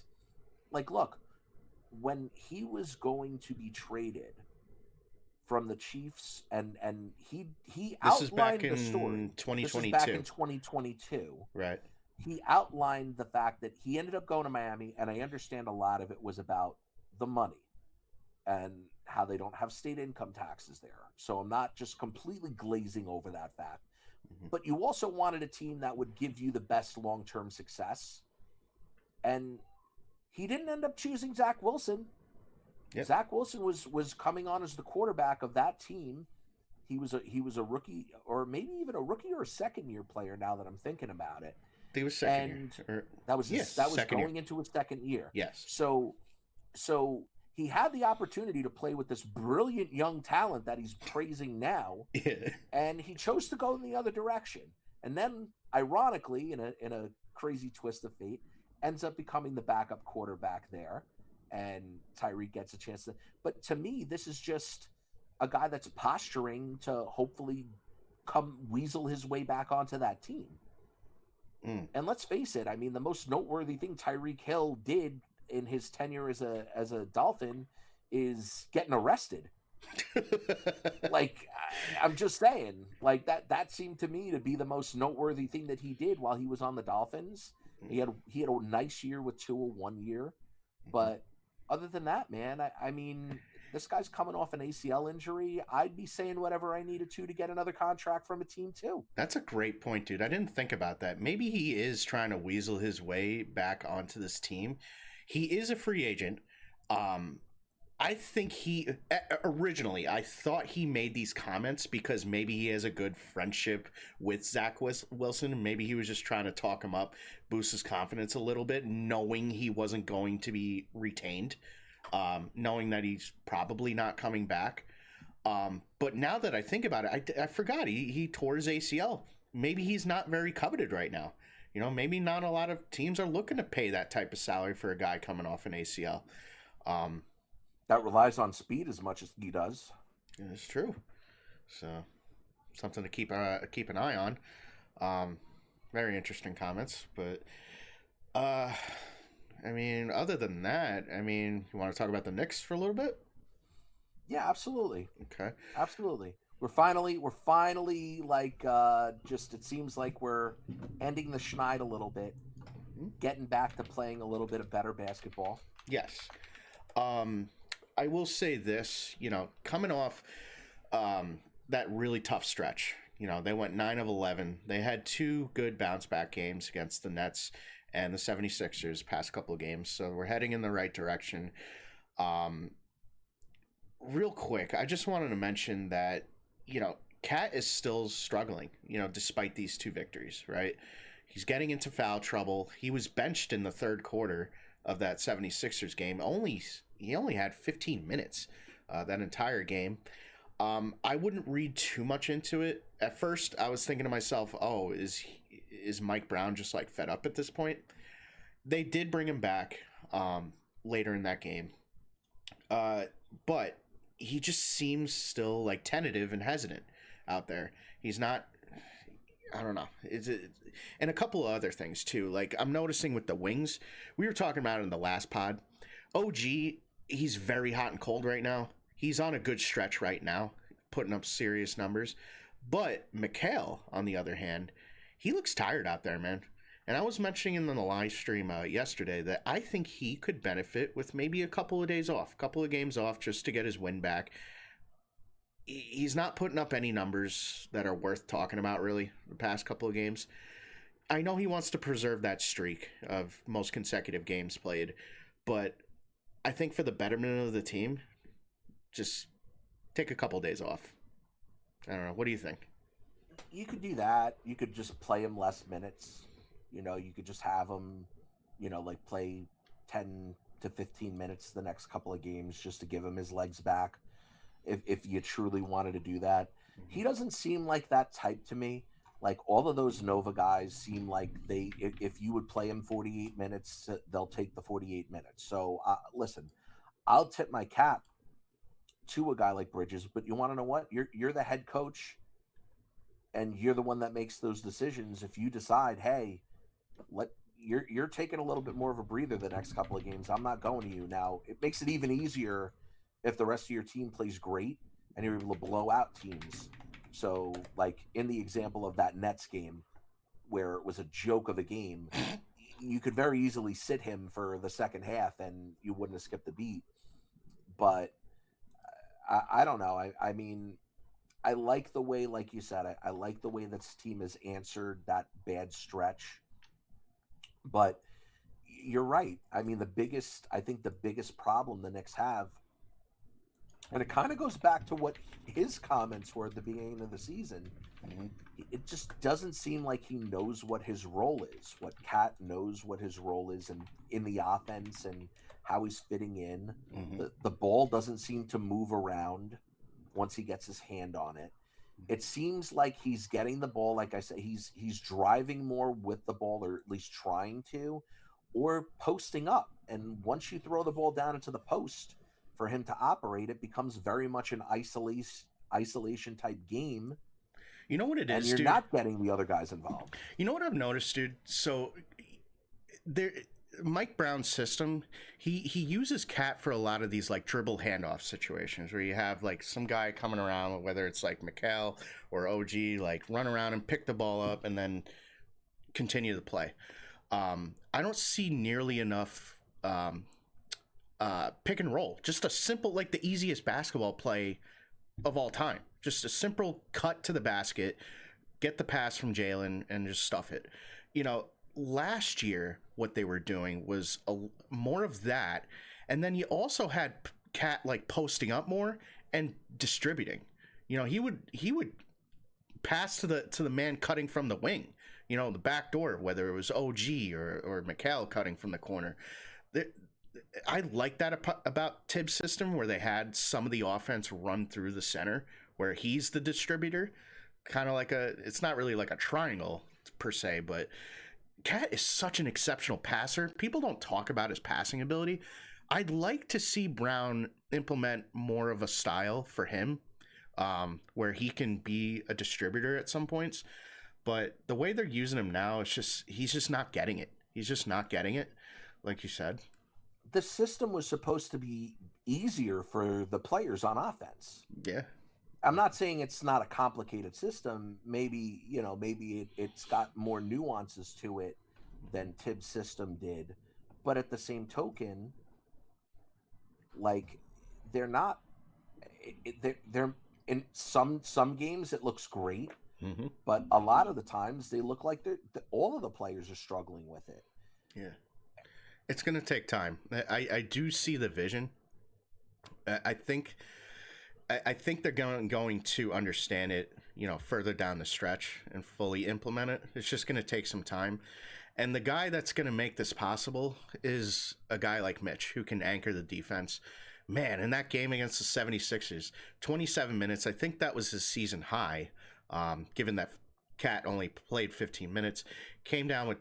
like, look, when he was going to be traded from the Chiefs, and he outlined the story. 2022. This is back in 2022. Right. He outlined the fact that he ended up going to Miami, and I understand a lot of it was about the money and how they don't have state income taxes there. So I'm not just completely glazing over that fact. But you also wanted a team that would give you the best long-term success. And he didn't end up choosing Zach Wilson. Yep. Zach Wilson was coming on as the quarterback of that team. He was a rookie, or maybe even a rookie or a second-year player, now that I'm thinking about it. He was second year. That was going into his second year. Yes. So he had the opportunity to play with this brilliant young talent that he's praising now, and he chose to go in the other direction. And then, ironically, in a crazy twist of fate, ends up becoming the backup quarterback there, and Tyreek gets a chance to. But to me, this is just a guy that's posturing to hopefully come weasel his way back onto that team. And let's face it, I mean, the most noteworthy thing Tyreek Hill did in his tenure as a Dolphin is getting arrested. Like, I'm just saying, like, that seemed to me to be the most noteworthy thing that he did while he was on the Dolphins. He had a nice year with Tua 1 year, but other than that, man, I mean, this guy's coming off an ACL injury. I'd be saying whatever I needed to get another contract from a team too. That's a great point, dude. I didn't think about that. Maybe he is trying to weasel his way back onto this team. He is a free agent. I think originally, I thought he made these comments because maybe he has a good friendship with Zach Wilson. Maybe he was just trying to talk him up, boost his confidence a little bit, knowing he wasn't going to be retained, knowing that he's probably not coming back. But now that I think about it, I forgot he tore his ACL. Maybe he's not very coveted right now. Maybe not a lot of teams are looking to pay that type of salary for a guy coming off an ACL. That relies on speed as much as he does. It's true. So, something to keep an eye on. Very interesting comments, but I mean, other than that, I mean, you want to talk about the Knicks for a little bit? Yeah, absolutely. Okay. Absolutely. We're finally like just it seems like we're ending the schneid a little bit, getting back to playing a little bit of better basketball. Yes. Um, I will say this, coming off that really tough stretch, they went 9 of 11. They had two good bounce back games against the Nets and the 76ers past couple of games. So we're heading in the right direction. Um, Real quick, I just wanted to mention that, Cat is still struggling, despite these two victories, right? He's getting into foul trouble. He was benched in the third quarter of that 76ers game. He only had 15 minutes that entire game. I wouldn't read too much into it. At first, I was thinking to myself, "Oh, is Mike Brown just like fed up at this point?" They did bring him back later in that game, but he just seems still like tentative and hesitant out there. He's not. I don't know. And a couple of other things too. Like I'm noticing with the wings, we were talking about it in the last pod. OG, he's very hot and cold right now. He's on a good stretch right now, putting up serious numbers. But Mikal, on the other hand, he looks tired out there, man. And I was mentioning in the live stream yesterday that I think he could benefit with maybe a couple of days off, a couple of games off just to get his win back. He's not putting up any numbers that are worth talking about, really, the past couple of games. I know he wants to preserve that streak of most consecutive games played, but I think for the betterment of the team, just take a couple of days off. I don't know. What do you think? You could do that. You could just play him less minutes. You could just have him, like play 10 to 15 minutes the next couple of games just to give him his legs back. If you truly wanted to do that. He doesn't seem like that type to me. Like all of those Nova guys seem like if you would play him 48 minutes, they'll take the 48 minutes. So listen, I'll tip my cap to a guy like Bridges, but you want to know what? You're the head coach and you're the one that makes those decisions. If you decide, hey, you're taking a little bit more of a breather the next couple of games, I'm not going to you. Now, it makes it even easier if the rest of your team plays great and you're able to blow out teams. So, like in the example of that Nets game where it was a joke of a game, you could very easily sit him for the second half and you wouldn't have skipped the beat. But I don't know. I mean, I like the way, like you said, I like the way this team has answered that bad stretch. But you're right. I mean, I think the biggest problem the Knicks have, and it kind of goes back to what his comments were at the beginning of the season. Mm-hmm. It just doesn't seem like he knows what his role is, what Cat knows what his role is in the offense and how he's fitting in. Mm-hmm. The ball doesn't seem to move around once he gets his hand on it. It seems like he's getting the ball, like I said, he's driving more with the ball, or at least trying to, or posting up. And once you throw the ball down into the post for him to operate, it becomes very much an isolation type game. You know what it is, and you're dude? not getting the other guys involved. You know what I've noticed, dude? So Mike Brown's system, he uses Cat for a lot of these like dribble handoff situations where you have like some guy coming around, whether it's like Mikal or OG, like run around and pick the ball up and then continue the play. I don't see nearly enough pick and roll. Just a simple, like the easiest basketball play of all time. Just a simple cut to the basket, get the pass from Jalen, and just stuff it. Last year, what they were doing was more of that, and then you also had Cat like posting up more and distributing. He would pass to the man cutting from the wing. The back door, whether it was OG or Mikal cutting from the corner. I like that about Tibbs' system, where they had some of the offense run through the center, where he's the distributor, kind of like it's not really like a triangle per se, but Cat is such an exceptional passer. People don't talk about his passing ability. I'd like to see Brown implement more of a style for him, where he can be a distributor at some points. But the way they're using him now, he's just not getting it. He's just not getting it, like you said. the system was supposed to be easier for the players on offense. Yeah. I'm not saying it's not a complicated system. Maybe, it's got more nuances to it than Tibbs' system did. But at the same token, like, they're not they're in some games it looks great, but a lot of the times they look like all of the players are struggling with it. Yeah. It's going to take time. I do see the vision. I think they're going to understand it, further down the stretch and fully implement it. It's just going to take some time. And the guy that's going to make this possible is a guy like Mitch, who can anchor the defense. Man, in that game against the 76ers, 27 minutes, I think that was his season high, given that Cat only played 15 minutes, came down with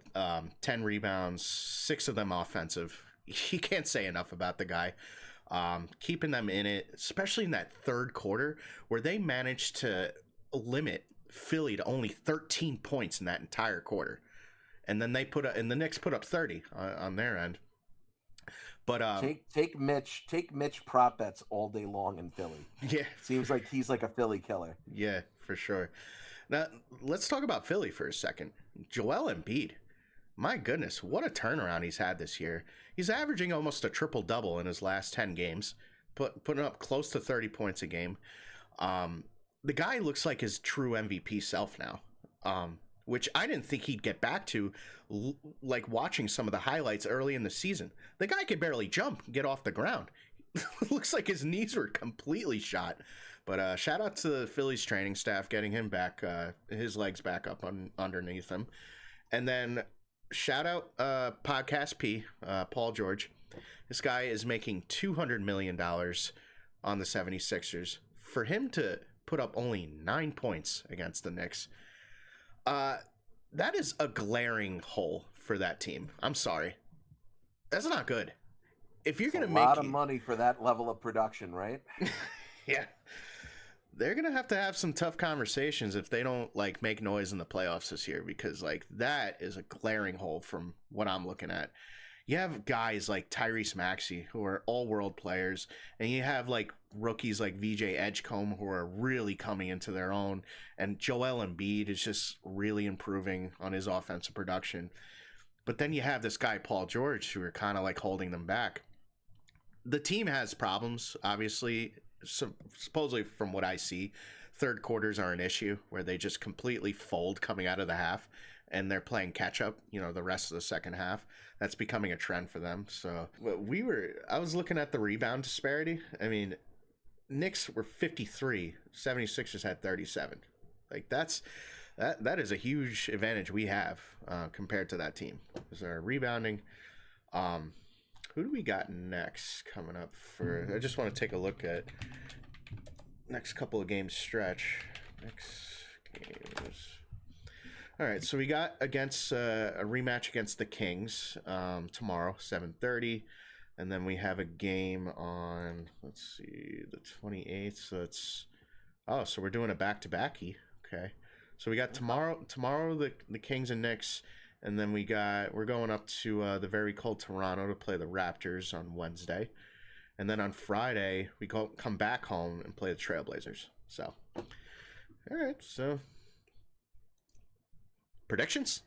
10 rebounds, 6 of them offensive. You can't say enough about the guy. Keeping them in it, especially in that third quarter, where they managed to limit Philly to only 13 points in that entire quarter. And then the Knicks put up 30 on their end. But take Mitch prop bets all day long in Philly. Yeah, seems like he's like a Philly killer. Yeah, for sure. Now let's talk about Philly for a second. Joel Embiid, my goodness, what a turnaround he's had this year. He's averaging almost a triple-double in his last 10 games, putting up close to 30 points a game. The guy looks like his true MVP self now, which I didn't think he'd get back to, like watching some of the highlights early in the season. The guy could barely jump and get off the ground. Looks like his knees were completely shot. But shout out to the Phillies training staff getting him back, his legs back up underneath him. And then shout out Podcast P, Paul George. This guy is making $200 million on the 76ers. For him to put up only 9 points against the Knicks, that is a glaring hole for that team. I'm sorry. That's not good. If you're going to make a lot of money for that level of production, right? Yeah. They're going to have some tough conversations if they don't make noise in the playoffs this year, because that is a glaring hole from what I'm looking at. You have guys like Tyrese Maxey, who are all-world players, and you have rookies like VJ Edgecombe, who are really coming into their own, and Joel Embiid is just really improving on his offensive production. But then you have this guy Paul George, who are kind of holding them back. The team has problems, obviously. Supposedly, from what I see, third quarters are an issue where they just completely fold coming out of the half, and they're playing catch up, the rest of the second half. That's becoming a trend for them. So I was looking at the rebound disparity. I mean, Knicks were 53, 76ers had 37. That is a huge advantage we have compared to that team. Is our rebounding. Who do we got next coming up for? I just want to take a look at next couple of games stretch. Next games. All right, so we got a rematch against the Kings tomorrow, 7:30, and then we have a game on, let's see, the 28th. So we're doing a back-to-backy. Okay, so we got tomorrow the Kings and Knicks. And then we're going up to the very cold Toronto to play the Raptors on Wednesday. And then on Friday, we come back home and play the Trailblazers. So, all right. So, predictions?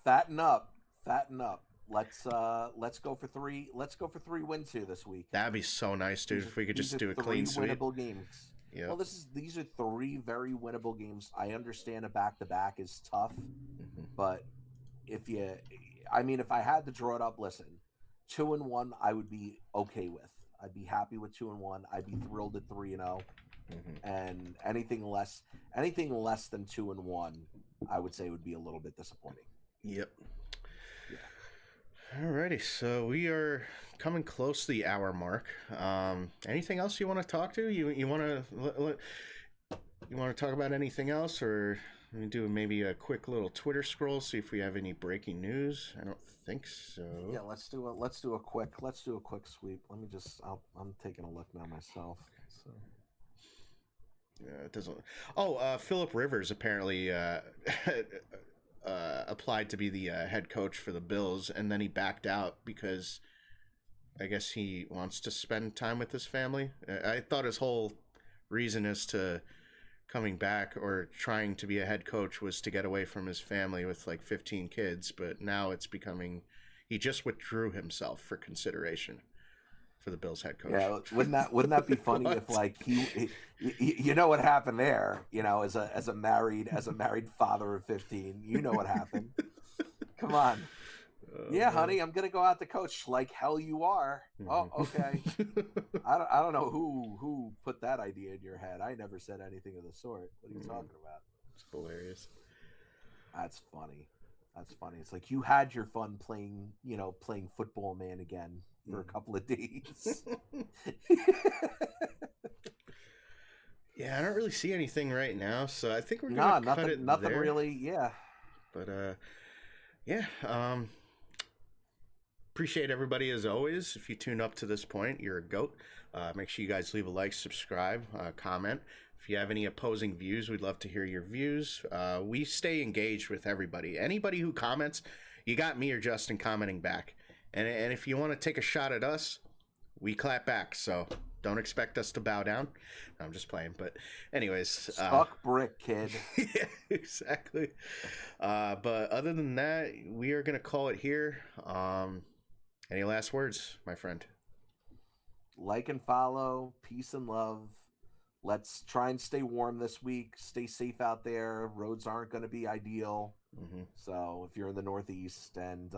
Fatten up. Let's go for 3. Let's go for 3 wins here this week. That'd be so nice, dude. If we could just do a clean sweep. 3 winnable games. Yeah. Well, these are 3 very winnable games. I understand a back-to-back is tough, but if I had to draw it up, listen, 2-1 I would be okay with. I'd be happy with 2-1. I'd be thrilled at 3-0. And anything less than 2-1, I would say would be a little bit disappointing. Yep. Yeah. Alrighty, so we are coming close to the hour mark. Anything else you want to talk to? You want to talk about anything else, or let me do maybe a quick little Twitter scroll, see if we have any breaking news. I don't think so. Yeah, let's do a quick sweep. Let me just I'm taking a look now myself. So yeah, it doesn't. Oh, Phillip Rivers apparently applied to be the head coach for the Bills, and then he backed out because I guess he wants to spend time with his family. I thought his whole reason as to coming back or trying to be a head coach was to get away from his family with like 15 kids, but now it's becoming he just withdrew himself for consideration for the Bills head coach. Yeah, wouldn't that be funny if like he you know what happened there, you know, as a married father of 15, you know what happened. Come on. Yeah, honey, I'm gonna go out to coach. Like hell you are. Oh, okay. I don't know who put that idea in your head. I never said anything of the sort. What are you talking about? It's hilarious. That's funny. It's like you had your fun playing football man again for a couple of days. Yeah, I don't really see anything right now, so I think we're gonna cut it nothing there. really. Yeah. But yeah. Appreciate everybody as always. If you tune up to this point, you're a goat. Make sure you guys leave a like, subscribe, comment. If you have any opposing views, we'd love to hear your views. We stay engaged with everybody. Anybody who comments, you got me or Justin commenting back. And if you want to take a shot at us, we clap back. So don't expect us to bow down. No, I'm just playing. But anyways. Suck brick, kid. Yeah, exactly. But other than that, we are going to call it here. Any last words, my friend? Like and follow. Peace and love. Let's try and stay warm this week. Stay safe out there. Roads aren't going to be ideal. Mm-hmm. So if you're in the Northeast, and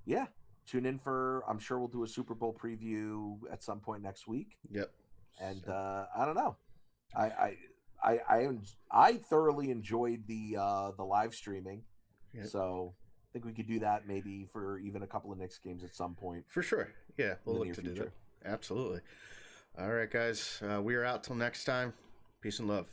yeah, tune in for, I'm sure we'll do a Super Bowl preview at some point next week. Yep. And I don't know. I thoroughly enjoyed the live streaming. Yep. So I think we could do that maybe for even a couple of Knicks games at some point. For sure. Yeah, we'll look to do that. Absolutely. All right, guys. We are out till next time. Peace and love.